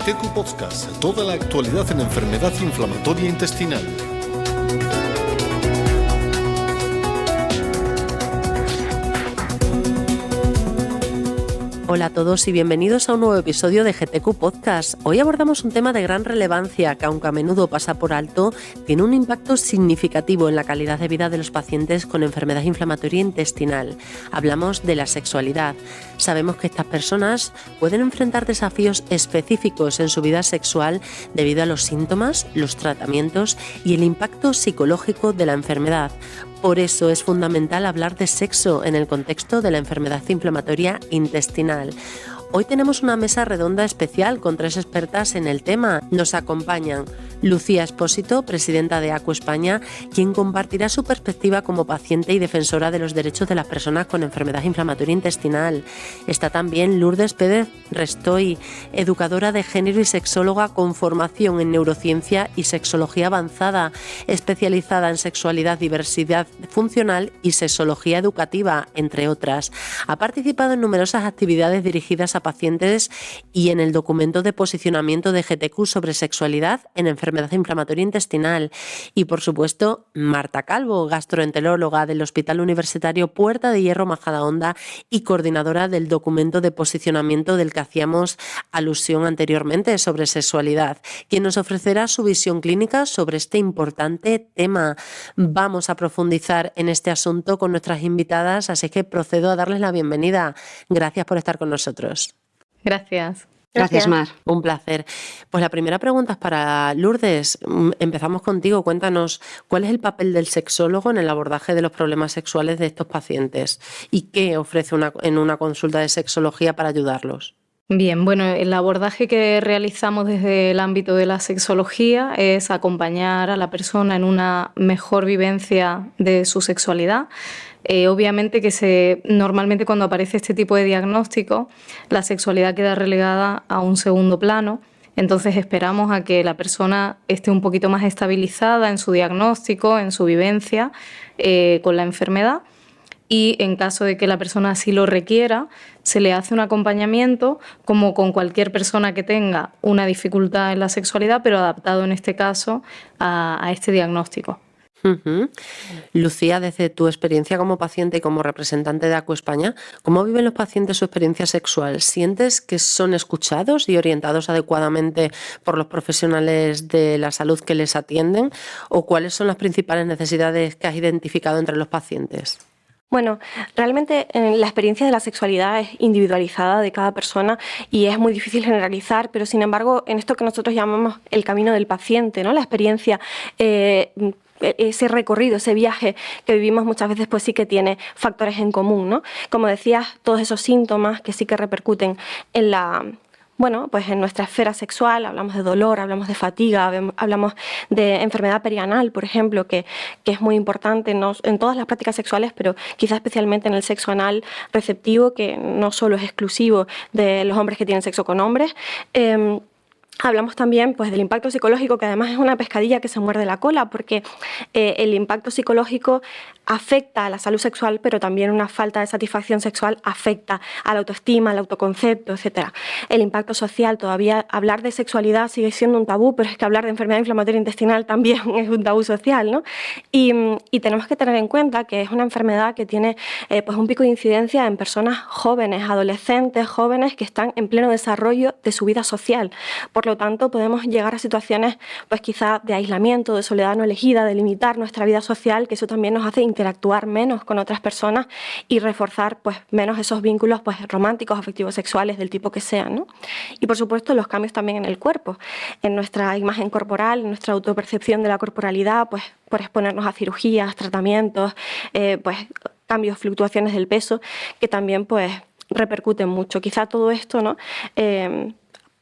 GTQ Podcast, toda la actualidad en enfermedad inflamatoria intestinal. Hola a todos y bienvenidos a un nuevo episodio de GTQ Podcast. Hoy abordamos un tema de gran relevancia que, aunque a menudo pasa por alto, tiene un impacto significativo en la calidad de vida de los pacientes con enfermedad inflamatoria intestinal. Hablamos de la sexualidad. Sabemos que estas personas pueden enfrentar desafíos específicos en su vida sexual debido a los síntomas, los tratamientos y el impacto psicológico de la enfermedad. Por eso es fundamental hablar de sexo en el contexto de la enfermedad inflamatoria intestinal. Hoy tenemos una mesa redonda especial con 3 expertas en el tema. Nos acompañan Lucía Espósito, presidenta de ACU España, quien compartirá su perspectiva como paciente y defensora de los derechos de las personas con enfermedad inflamatoria intestinal. Está también Lourdes Pérez Restoy, educadora de género y sexóloga con formación en neurociencia y sexología avanzada, especializada en sexualidad, diversidad funcional y sexología educativa, entre otras. Ha participado en numerosas actividades dirigidas a pacientes y en el documento de posicionamiento de GTQ sobre sexualidad en enfermedad inflamatoria intestinal. Y por supuesto, Marta Calvo, gastroenteróloga del Hospital Universitario Puerta de Hierro Majadahonda y coordinadora del documento de posicionamiento del que hacíamos alusión anteriormente sobre sexualidad, quien nos ofrecerá su visión clínica sobre este importante tema. Vamos a profundizar en este asunto con nuestras invitadas, así que procedo a darles la bienvenida. Gracias por estar con nosotros. Gracias. Gracias, Mar. Un placer. Pues la primera pregunta es para Lourdes. Empezamos contigo. Cuéntanos, ¿cuál es el papel del sexólogo en el abordaje de los problemas sexuales de estos pacientes? ¿Y qué ofrece en una consulta de sexología para ayudarlos? Bien, bueno, el abordaje que realizamos desde el ámbito de la sexología es acompañar a la persona en una mejor vivencia de su sexualidad. Obviamente que normalmente cuando aparece este tipo de diagnóstico, la sexualidad queda relegada a un segundo plano. Entonces esperamos a que la persona esté un poquito más estabilizada en su diagnóstico, en su vivencia con la enfermedad. Y en caso de que la persona así lo requiera, se le hace un acompañamiento como con cualquier persona que tenga una dificultad en la sexualidad, pero adaptado en este caso a este diagnóstico. Uh-huh. Lucía, desde tu experiencia como paciente y como representante de ACU España, ¿cómo viven los pacientes su experiencia sexual? ¿Sientes que son escuchados y orientados adecuadamente por los profesionales de la salud que les atienden? ¿O cuáles son las principales necesidades que has identificado entre los pacientes? Bueno, realmente la experiencia de la sexualidad es individualizada de cada persona y es muy difícil generalizar, pero sin embargo, en esto que nosotros llamamos el camino del paciente, ¿no? La experiencia, ese recorrido, ese viaje que vivimos muchas veces, pues sí que tiene factores en común, ¿no? Como decías, todos esos síntomas que sí que repercuten en pues en nuestra esfera sexual. Hablamos de dolor, hablamos de fatiga, hablamos de enfermedad perianal, por ejemplo, que es muy importante en todas las prácticas sexuales, pero quizás especialmente en el sexo anal receptivo, que no solo es exclusivo de los hombres que tienen sexo con hombres. Hablamos también pues, del impacto psicológico, que además es una pescadilla que se muerde la cola, porque el impacto psicológico afecta a la salud sexual, pero también una falta de satisfacción sexual afecta a la autoestima, al autoconcepto, etc. El impacto social, todavía hablar de sexualidad sigue siendo un tabú, pero es que hablar de enfermedad inflamatoria intestinal también es un tabú social, ¿no? Y tenemos que tener en cuenta que es una enfermedad que tiene pues un pico de incidencia en personas jóvenes, adolescentes, jóvenes que están en pleno desarrollo de su vida social. Por lo tanto, podemos llegar a situaciones pues quizá de aislamiento, de soledad no elegida, de limitar nuestra vida social, que eso también nos hace interactuar menos con otras personas y reforzar pues menos esos vínculos pues románticos, afectivos, sexuales, del tipo que sean, ¿no? Y por supuesto los cambios también en el cuerpo, en nuestra imagen corporal, en nuestra autopercepción de la corporalidad, pues por exponernos a cirugías, tratamientos, pues cambios, fluctuaciones del peso, que también pues repercuten mucho. Quizá todo esto, ¿no?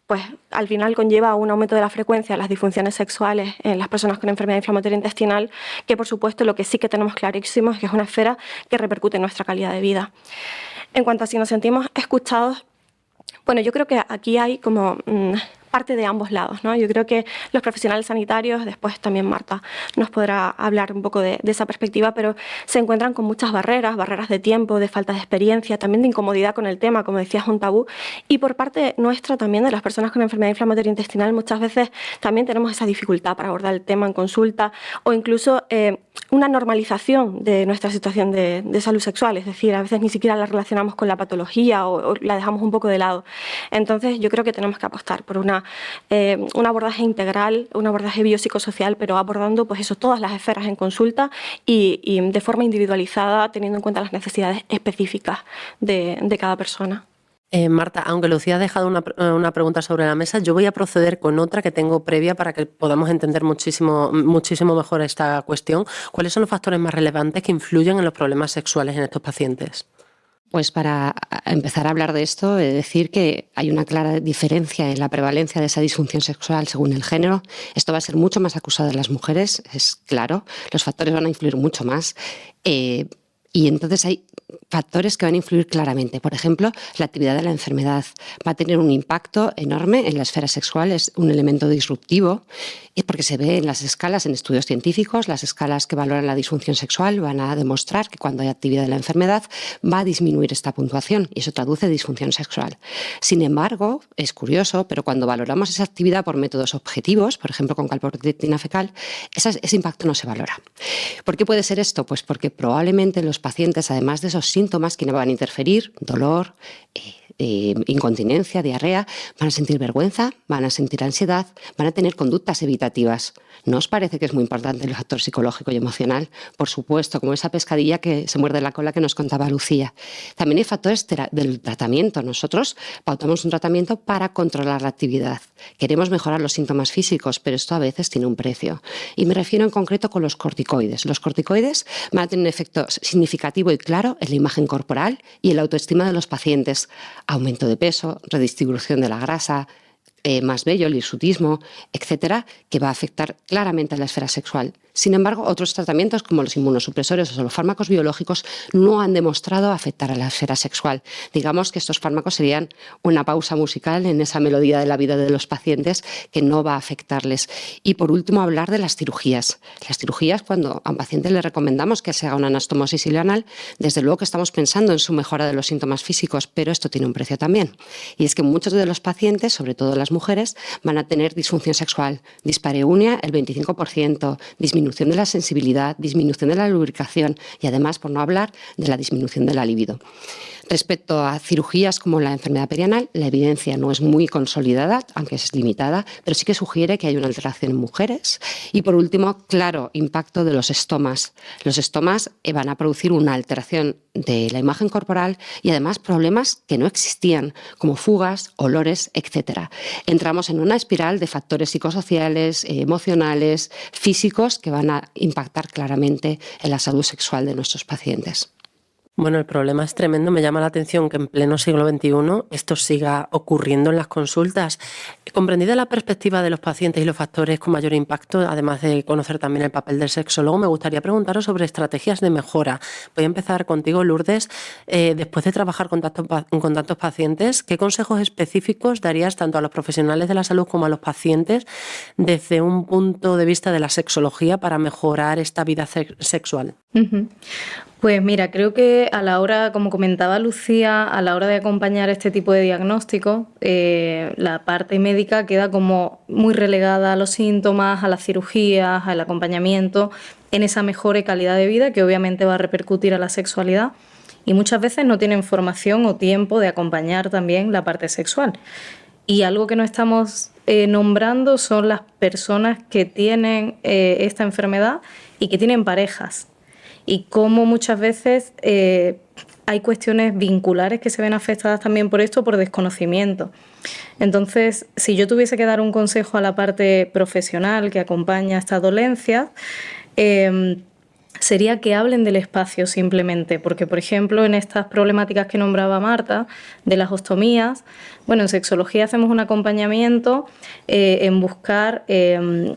Pues al final conlleva un aumento de la frecuencia de las disfunciones sexuales en las personas con enfermedad inflamatoria intestinal, que por supuesto lo que sí que tenemos clarísimo es que es una esfera que repercute en nuestra calidad de vida. En cuanto a si nos sentimos escuchados, bueno, yo creo que aquí hay como parte de ambos lados, ¿no? Yo creo que los profesionales sanitarios, después también Marta nos podrá hablar un poco de esa perspectiva, pero se encuentran con muchas barreras de tiempo, de falta de experiencia, también de incomodidad con el tema, como decías, un tabú. Y por parte nuestra también, de las personas con enfermedad inflamatoria intestinal, muchas veces también tenemos esa dificultad para abordar el tema en consulta, o incluso una normalización de nuestra situación de salud sexual, es decir, a veces ni siquiera la relacionamos con la patología o la dejamos un poco de lado. Entonces yo creo que tenemos que apostar por un abordaje integral, un abordaje biopsicosocial, pero abordando pues eso, todas las esferas en consulta y de forma individualizada, teniendo en cuenta las necesidades específicas de cada persona. Marta, aunque Lucía ha dejado una pregunta sobre la mesa, yo voy a proceder con otra que tengo previa para que podamos entender muchísimo mejor esta cuestión. ¿Cuáles son los factores más relevantes que influyen en los problemas sexuales en estos pacientes? Pues para empezar a hablar de esto, he de decir que hay una clara diferencia en la prevalencia de esa disfunción sexual según el género. Esto va a ser mucho más acusado en las mujeres, es claro. Los factores van a influir mucho más. Y entonces hay factores que van a influir claramente. Por ejemplo, la actividad de la enfermedad va a tener un impacto enorme en la esfera sexual, es un elemento disruptivo, y porque se ve en las escalas, en estudios científicos, las escalas que valoran la disfunción sexual van a demostrar que cuando hay actividad de la enfermedad va a disminuir esta puntuación y eso traduce disfunción sexual. Sin embargo, es curioso, pero cuando valoramos esa actividad por métodos objetivos, por ejemplo con calprotectina fecal, ese impacto no se valora. ¿Por qué puede ser esto? Pues porque probablemente los pacientes, además de esos síntomas que no van a interferir, dolor, incontinencia, diarrea, van a sentir vergüenza, van a sentir ansiedad, van a tener conductas evitativas. ¿No os parece que es muy importante el factor psicológico y emocional? Por supuesto, como esa pescadilla que se muerde la cola que nos contaba Lucía. También hay factores del tratamiento. Nosotros pautamos un tratamiento para controlar la actividad. Queremos mejorar los síntomas físicos, pero esto a veces tiene un precio. Y me refiero en concreto con los corticoides. Los corticoides van a tener un efecto significativo y claro en la imagen corporal y en la autoestima de los pacientes. Aumento de peso, redistribución de la grasa, más vello, el hirsutismo, etcétera, que va a afectar claramente a la esfera sexual. Sin embargo, otros tratamientos como los inmunosupresores o los fármacos biológicos no han demostrado afectar a la esfera sexual. Digamos que estos fármacos serían una pausa musical en esa melodía de la vida de los pacientes que no va a afectarles. Y por último, hablar de las cirugías. Las cirugías, cuando a un paciente le recomendamos que se haga una anastomosis ileoanal, desde luego que estamos pensando en su mejora de los síntomas físicos, pero esto tiene un precio también. Y es que muchos de los pacientes, sobre todo las mujeres, van a tener disfunción sexual, dispareunia el 25%, disminución de la sensibilidad, disminución de la lubricación y además, por no hablar, de la disminución de la libido. Respecto a cirugías como la enfermedad perianal, la evidencia no es muy consolidada, aunque es limitada, pero sí que sugiere que hay una alteración en mujeres. Y por último, claro, impacto de los estomas. Los estomas van a producir una alteración de la imagen corporal y además problemas que no existían, como fugas, olores, etc. Entramos en una espiral de factores psicosociales, emocionales, físicos que van a impactar claramente en la salud sexual de nuestros pacientes. Bueno, el problema es tremendo. Me llama la atención que en pleno siglo XXI esto siga ocurriendo en las consultas. Comprendida la perspectiva de los pacientes y los factores con mayor impacto, además de conocer también el papel del sexólogo, me gustaría preguntaros sobre estrategias de mejora. Voy a empezar contigo, Lourdes. Después de trabajar con tantos pacientes, ¿qué consejos específicos darías tanto a los profesionales de la salud como a los pacientes desde un punto de vista de la sexología para mejorar esta vida sexual? Pues mira, creo que a la hora, como comentaba Lucía, a la hora de acompañar este tipo de diagnóstico, la parte médica queda como muy relegada a los síntomas, a las cirugías, al acompañamiento, en esa mejora y calidad de vida que obviamente va a repercutir a la sexualidad. Y muchas veces no tienen formación o tiempo de acompañar también la parte sexual. Y algo que no estamos nombrando son las personas que tienen esta enfermedad y que tienen parejas. Y cómo muchas veces hay cuestiones vinculares que se ven afectadas también por esto, por desconocimiento. Entonces, si yo tuviese que dar un consejo a la parte profesional que acompaña estas dolencias, sería que hablen del espacio simplemente, porque, por ejemplo, en estas problemáticas que nombraba Marta, de las ostomías, bueno, en sexología hacemos un acompañamiento en buscar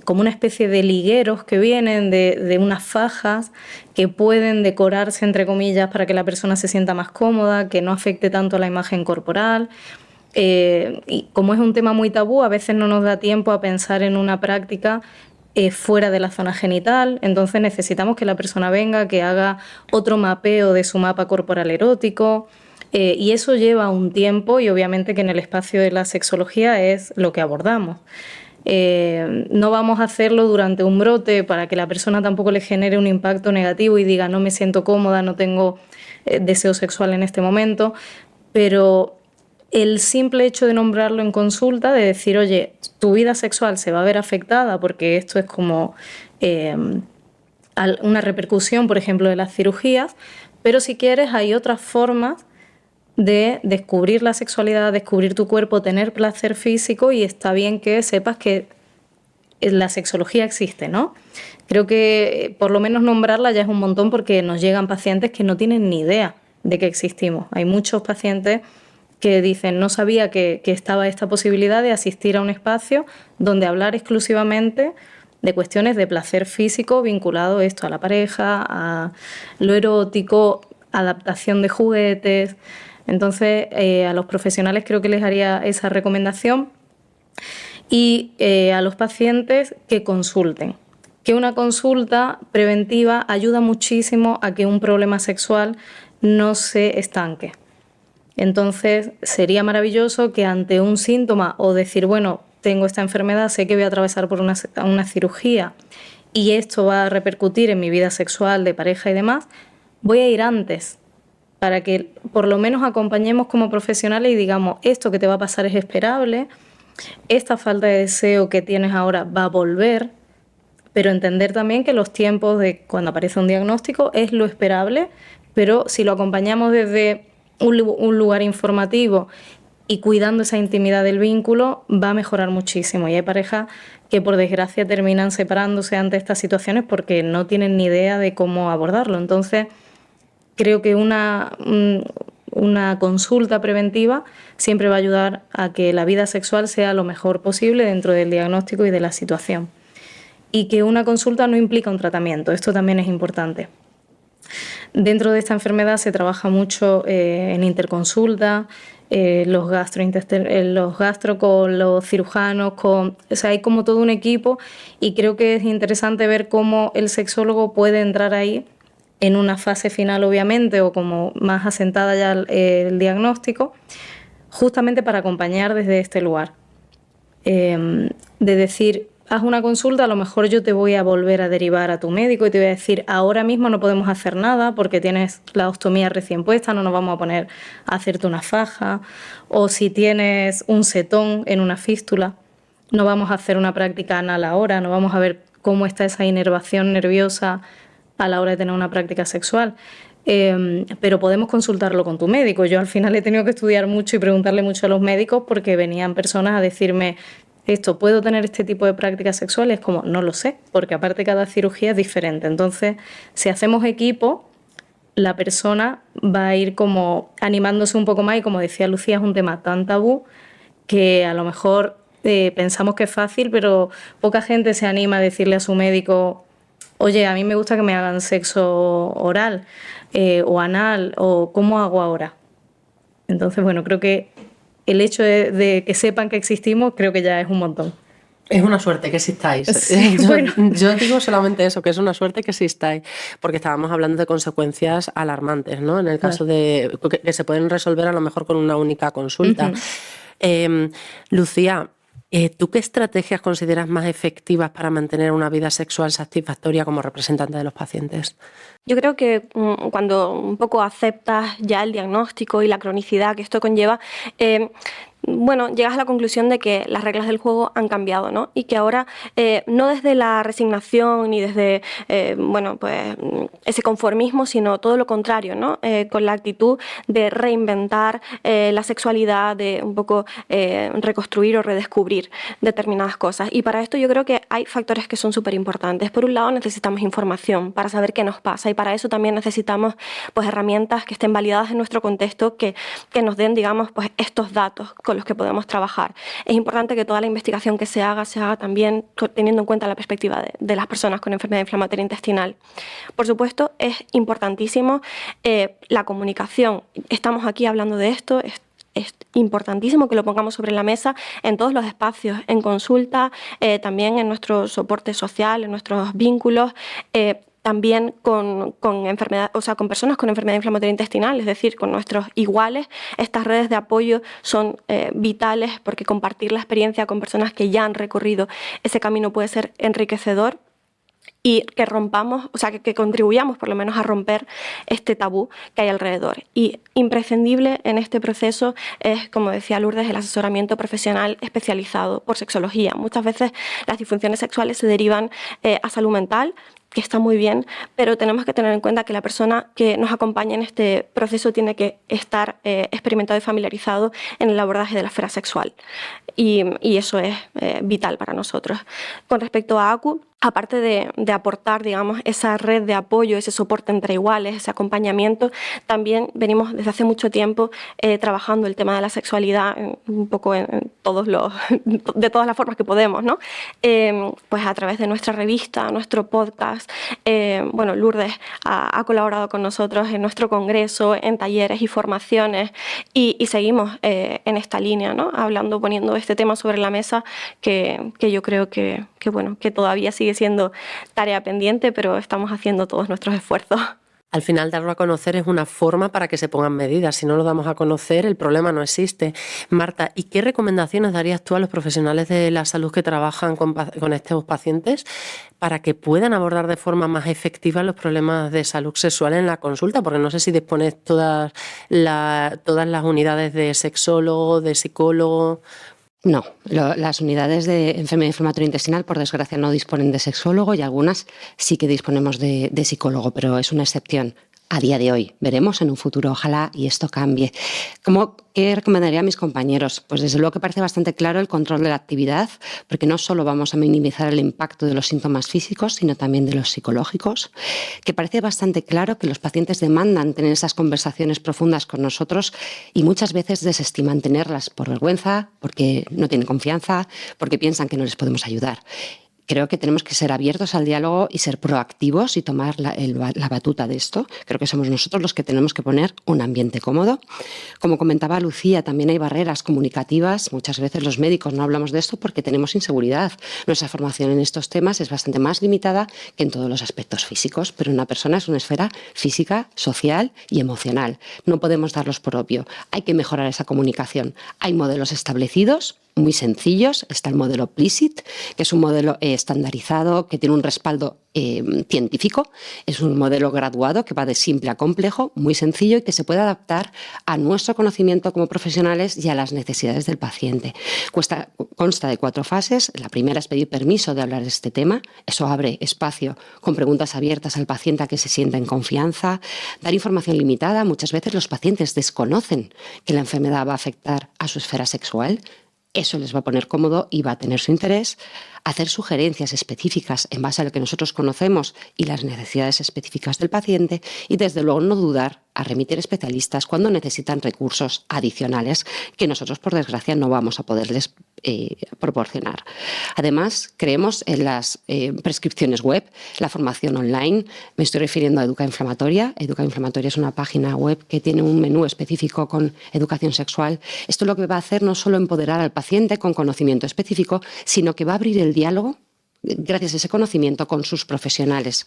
como una especie de ligueros que vienen de unas fajas que pueden decorarse, entre comillas, para que la persona se sienta más cómoda, que no afecte tanto a la imagen corporal. Y como es un tema muy tabú, a veces no nos da tiempo a pensar en una práctica fuera de la zona genital, entonces necesitamos que la persona venga, que haga otro mapeo de su mapa corporal erótico, y eso lleva un tiempo, y obviamente que en el espacio de la sexología es lo que abordamos. No vamos a hacerlo durante un brote para que la persona tampoco le genere un impacto negativo y diga no me siento cómoda, no tengo deseo sexual en este momento, pero el simple hecho de nombrarlo en consulta, de decir, oye, tu vida sexual se va a ver afectada porque esto es como una repercusión, por ejemplo, de las cirugías, pero si quieres hay otras formas de descubrir la sexualidad, descubrir tu cuerpo, tener placer físico, y está bien que sepas que la sexología existe, ¿no? Creo que por lo menos nombrarla ya es un montón, porque nos llegan pacientes que no tienen ni idea de que existimos. Hay muchos pacientes que dicen no sabía que estaba esta posibilidad de asistir a un espacio donde hablar exclusivamente de cuestiones de placer físico vinculado esto a la pareja, a lo erótico, adaptación de juguetes. Entonces, a los profesionales creo que les haría esa recomendación, y a los pacientes que consulten. Que una consulta preventiva ayuda muchísimo a que un problema sexual no se estanque. Entonces, sería maravilloso que ante un síntoma, o decir, bueno, tengo esta enfermedad, sé que voy a atravesar por una cirugía y esto va a repercutir en mi vida sexual, de pareja y demás, voy a ir antes, para que por lo menos acompañemos como profesionales y digamos, esto que te va a pasar es esperable, esta falta de deseo que tienes ahora va a volver, pero entender también que los tiempos de cuando aparece un diagnóstico es lo esperable, pero si lo acompañamos desde un lugar informativo y cuidando esa intimidad del vínculo, va a mejorar muchísimo. Y hay parejas que por desgracia terminan separándose ante estas situaciones porque no tienen ni idea de cómo abordarlo. Entonces, creo que una consulta preventiva siempre va a ayudar a que la vida sexual sea lo mejor posible dentro del diagnóstico y de la situación. Y que una consulta no implica un tratamiento, esto también es importante. Dentro de esta enfermedad se trabaja mucho en interconsulta, los gastro con los cirujanos, o sea, hay como todo un equipo, y creo que es interesante ver cómo el sexólogo puede entrar ahí en una fase final, obviamente, o como más asentada ya el diagnóstico, justamente para acompañar desde este lugar. De decir, haz una consulta, a lo mejor yo te voy a volver a derivar a tu médico y te voy a decir, ahora mismo no podemos hacer nada porque tienes la ostomía recién puesta, no nos vamos a poner a hacerte una faja, o si tienes un setón en una fístula, no vamos a hacer una práctica anal ahora, no vamos a ver cómo está esa inervación nerviosa a la hora de tener una práctica sexual. Pero podemos consultarlo con tu médico. Yo al final he tenido que estudiar mucho y preguntarle mucho a los médicos, porque venían personas a decirme, ¿puedo tener este tipo de prácticas sexuales? Como, no lo sé, porque aparte cada cirugía es diferente. Entonces, si hacemos equipo, la persona va a ir como animándose un poco más, y como decía Lucía, es un tema tan tabú que a lo mejor pensamos que es fácil, pero poca gente se anima a decirle a su médico, oye, a mí me gusta que me hagan sexo oral o anal, o ¿cómo hago ahora? Entonces, bueno, creo que el hecho de que sepan que existimos, creo que ya es un montón. Es una suerte que existáis. Sí, yo digo solamente eso, que es una suerte que existáis, porque estábamos hablando de consecuencias alarmantes, ¿no? En el caso de que se pueden resolver a lo mejor con una única consulta. Lucía, ¿tú qué estrategias consideras más efectivas para mantener una vida sexual satisfactoria como representante de los pacientes? Yo creo que cuando un poco aceptas ya el diagnóstico y la cronicidad que esto conlleva, llegas a la conclusión de que las reglas del juego han cambiado, ¿no? Y que ahora, no desde la resignación ni desde ese conformismo, sino todo lo contrario, ¿no? Con la actitud de reinventar la sexualidad, de un poco reconstruir o redescubrir determinadas cosas. Y para esto yo creo que hay factores que son súper importantes. Por un lado, necesitamos información para saber qué nos pasa, y para eso también necesitamos herramientas que estén validadas en nuestro contexto, que nos den, digamos, estos datos con los que podemos trabajar. Es importante que toda la investigación que se haga también teniendo en cuenta la perspectiva de las personas con enfermedad inflamatoria intestinal. Por supuesto, es importantísimo la comunicación. Estamos aquí hablando de esto, es importantísimo que lo pongamos sobre la mesa en todos los espacios, en consulta, también en nuestro soporte social, en nuestros vínculos, también con enfermedad, o sea, con personas con enfermedad inflamatoria intestinal, es decir, con nuestros iguales. Estas redes de apoyo son vitales, porque compartir la experiencia con personas que ya han recorrido ese camino puede ser enriquecedor, y que rompamos, o sea, que contribuyamos por lo menos a romper este tabú que hay alrededor. Y imprescindible en este proceso es, como decía Lourdes, el asesoramiento profesional especializado por sexología. Muchas veces las disfunciones sexuales se derivan a salud mental, que está muy bien, pero tenemos que tener en cuenta que la persona que nos acompaña en este proceso tiene que estar experimentado y familiarizado en el abordaje de la esfera sexual. Y eso es vital para nosotros. Con respecto a ACU, aparte de aportar, digamos, esa red de apoyo, ese soporte entre iguales, ese acompañamiento, también venimos desde hace mucho tiempo trabajando el tema de la sexualidad un poco de todas las formas que podemos, ¿no? Pues a través de nuestra revista, nuestro podcast. Bueno, Lourdes ha colaborado con nosotros en nuestro congreso, en talleres y formaciones, y seguimos en esta línea, ¿no? Hablando, poniendo este tema sobre la mesa, que yo creo que todavía sigue siendo tarea pendiente, pero estamos haciendo todos nuestros esfuerzos. Al final, darlo a conocer es una forma para que se pongan medidas. Si no lo damos a conocer, el problema no existe. Marta, ¿y qué recomendaciones darías tú a los profesionales de la salud que trabajan con estos pacientes para que puedan abordar de forma más efectiva los problemas de salud sexual en la consulta? Porque no sé si dispones todas las unidades de sexólogo, de psicólogo. No, las unidades de enfermedad inflamatoria intestinal, por desgracia, no disponen de sexólogo, y algunas sí que disponemos de psicólogo, pero es una excepción a día de hoy. Veremos en un futuro, ojalá, y esto cambie. ¿Qué recomendaría a mis compañeros? Pues desde luego que parece bastante claro el control de la actividad, porque no solo vamos a minimizar el impacto de los síntomas físicos, sino también de los psicológicos. Que parece bastante claro que los pacientes demandan tener esas conversaciones profundas con nosotros y muchas veces desestiman tenerlas por vergüenza, porque no tienen confianza, porque piensan que no les podemos ayudar. Creo que tenemos que ser abiertos al diálogo y ser proactivos y tomar la batuta de esto. Creo que somos nosotros los que tenemos que poner un ambiente cómodo. Como comentaba Lucía, también hay barreras comunicativas. Muchas veces los médicos no hablamos de esto porque tenemos inseguridad. Nuestra formación en estos temas es bastante más limitada que en todos los aspectos físicos, pero una persona es una esfera física, social y emocional. No podemos darlos por obvio. Hay que mejorar esa comunicación. Hay modelos establecidos, muy sencillos. Está el modelo PLISIT, que es un modelo estandarizado, que tiene un respaldo científico. Es un modelo graduado que va de simple a complejo, muy sencillo, y que se puede adaptar a nuestro conocimiento como profesionales y a las necesidades del paciente. Consta de 4 fases. La primera es pedir permiso de hablar de este tema. Eso abre espacio con preguntas abiertas al paciente a que se sienta en confianza. Dar información limitada. Muchas veces los pacientes desconocen que la enfermedad va a afectar a su esfera sexual. Eso les va a poner cómodo y va a tener su interés. Hacer sugerencias específicas en base a lo que nosotros conocemos y las necesidades específicas del paciente, y desde luego no dudar a remitir especialistas cuando necesitan recursos adicionales que nosotros, por desgracia, no vamos a poderles proporcionar. Además, creemos en las prescripciones web, la formación online. Me estoy refiriendo a Educa Inflamatoria. Educa Inflamatoria es una página web que tiene un menú específico con educación sexual. Esto lo que va a hacer no solo empoderar al paciente con conocimiento específico, sino que va a abrir el diálogo, gracias a ese conocimiento, con sus profesionales.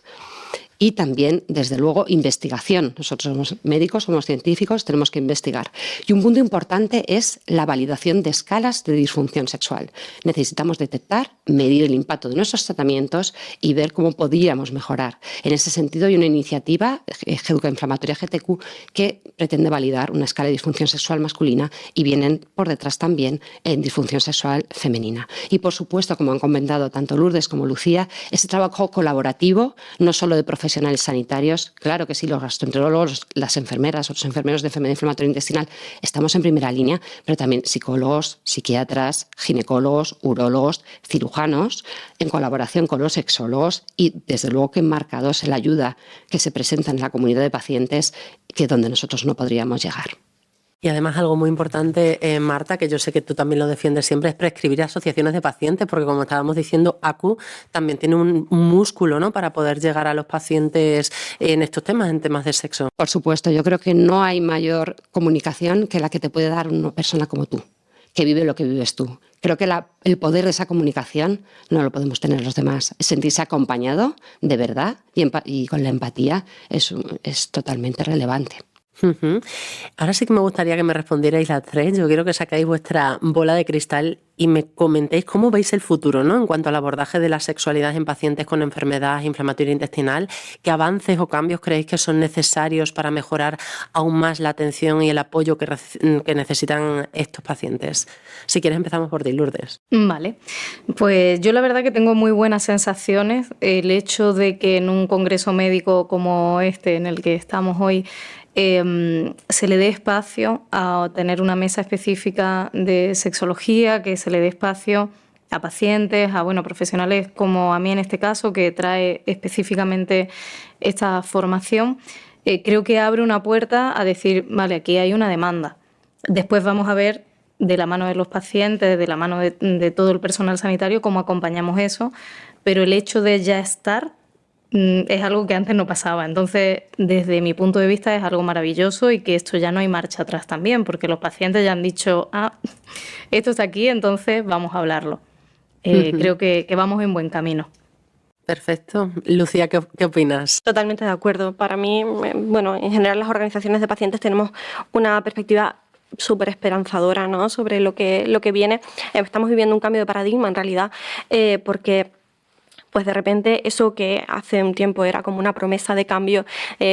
Y también, desde luego, investigación. Nosotros somos médicos, somos científicos, tenemos que investigar. Y un punto importante es la validación de escalas de disfunción sexual. Necesitamos detectar, medir el impacto de nuestros tratamientos y ver cómo podríamos mejorar. En ese sentido, hay una iniciativa, Educa Inflamatoria GTQ, que pretende validar una escala de disfunción sexual masculina, y vienen por detrás también en disfunción sexual femenina. Y, por supuesto, como han comentado tanto Lourdes como Lucía, ese trabajo colaborativo, no solo de profesionales sanitarios, claro que sí, los gastroenterólogos, las enfermeras, otros enfermeros de enfermedad inflamatoria intestinal, estamos en primera línea, pero también psicólogos, psiquiatras, ginecólogos, urólogos, cirujanos, en colaboración con los sexólogos, y desde luego que enmarcados en la ayuda que se presenta en la comunidad de pacientes, que donde nosotros no podríamos llegar. Y además algo muy importante, Marta, que yo sé que tú también lo defiendes siempre, es prescribir asociaciones de pacientes, porque como estábamos diciendo, ACU también tiene un músculo, ¿no?, para poder llegar a los pacientes en estos temas, en temas de sexo. Por supuesto, yo creo que no hay mayor comunicación que la que te puede dar una persona como tú, que vive lo que vives tú. Creo que el poder de esa comunicación no lo podemos tener los demás. Sentirse acompañado de verdad y con la empatía es totalmente relevante. Uh-huh. Ahora sí que me gustaría que me respondierais las tres. Yo quiero que sacáis vuestra bola de cristal y me comentéis cómo veis el futuro, ¿no?, en cuanto al abordaje de la sexualidad en pacientes con enfermedad inflamatoria intestinal. ¿Qué avances o cambios creéis que son necesarios para mejorar aún más la atención y el apoyo que necesitan estos pacientes? Si quieres empezamos por ti, Lourdes. Vale, pues yo la verdad que tengo muy buenas sensaciones. El hecho de que en un congreso médico como este en el que estamos hoy se le dé espacio a tener una mesa específica de sexología, que se le dé espacio a pacientes, a profesionales como a mí en este caso, que trae específicamente esta formación, creo que abre una puerta a decir, vale, aquí hay una demanda. Después vamos a ver de la mano de los pacientes, de la mano de todo el personal sanitario, cómo acompañamos eso, pero el hecho de ya estar es algo que antes no pasaba. Entonces, desde mi punto de vista, es algo maravilloso y que esto ya no hay marcha atrás también, porque los pacientes ya han dicho, esto está aquí, entonces vamos a hablarlo. Creo que vamos en buen camino. Perfecto. Lucía, ¿qué opinas? Totalmente de acuerdo. Para mí, en general las organizaciones de pacientes tenemos una perspectiva súper esperanzadora, ¿no?, sobre lo que viene. Estamos viviendo un cambio de paradigma en realidad, porque pues de repente eso que hace un tiempo era como una promesa de cambio,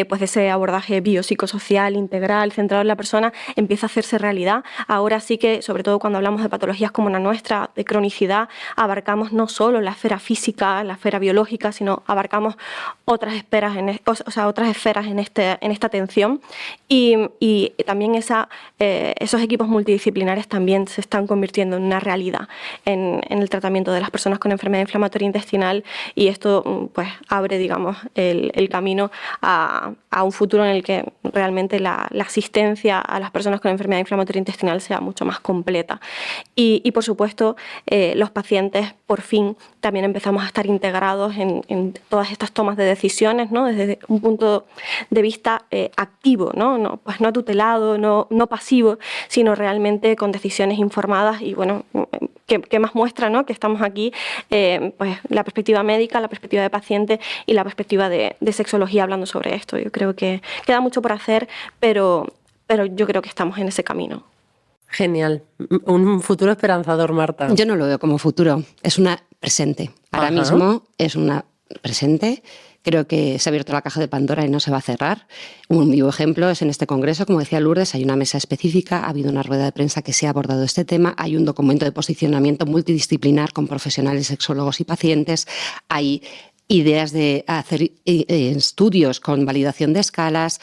pues de ese abordaje biopsicosocial, integral, centrado en la persona, empieza a hacerse realidad. Ahora sí que, sobre todo cuando hablamos de patologías como la nuestra, de cronicidad, abarcamos no solo la esfera física, la esfera biológica, sino abarcamos otras esferas en esta atención y también esos equipos multidisciplinares también se están convirtiendo en una realidad en el tratamiento de las personas con enfermedad inflamatoria intestinal. Y esto pues abre, digamos, el camino a un futuro en el que realmente la asistencia a las personas con enfermedad inflamatoria intestinal sea mucho más completa. Y por supuesto, los pacientes, por fin, también empezamos a estar integrados en todas estas tomas de decisiones, ¿no?, desde un punto de vista activo, ¿no? Pues no tutelado, no pasivo, sino realmente con decisiones informadas y, que más muestra, ¿no?, que estamos aquí, pues la perspectiva médica, la perspectiva de paciente y la perspectiva de sexología hablando sobre esto. Yo creo que queda mucho por hacer, pero yo creo que estamos en ese camino. Genial. Un futuro esperanzador, Marta. Yo no lo veo como futuro, es una presente. Ahora mismo es una presente. Creo que se ha abierto la caja de Pandora y no se va a cerrar. Un vivo ejemplo es en este congreso, como decía Lourdes, hay una mesa específica, ha habido una rueda de prensa que se ha abordado este tema, hay un documento de posicionamiento multidisciplinar con profesionales, sexólogos y pacientes, hay ideas de hacer estudios con validación de escalas.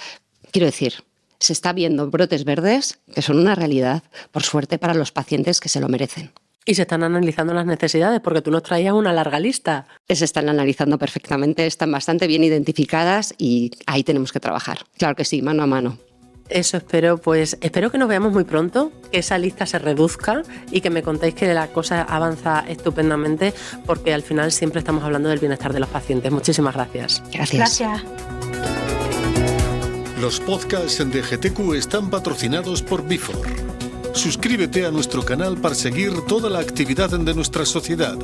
Quiero decir, se está viendo brotes verdes que son una realidad, por suerte, para los pacientes que se lo merecen. Y se están analizando las necesidades, porque tú nos traías una larga lista. Se están analizando perfectamente, están bastante bien identificadas y ahí tenemos que trabajar. Claro que sí, mano a mano. Eso espero, pues espero que nos veamos muy pronto, que esa lista se reduzca y que me contéis que la cosa avanza estupendamente, porque al final siempre estamos hablando del bienestar de los pacientes. Muchísimas gracias. Gracias. Los podcasts de GTQ están patrocinados por Vifor. Suscríbete a nuestro canal para seguir toda la actividad de nuestra sociedad.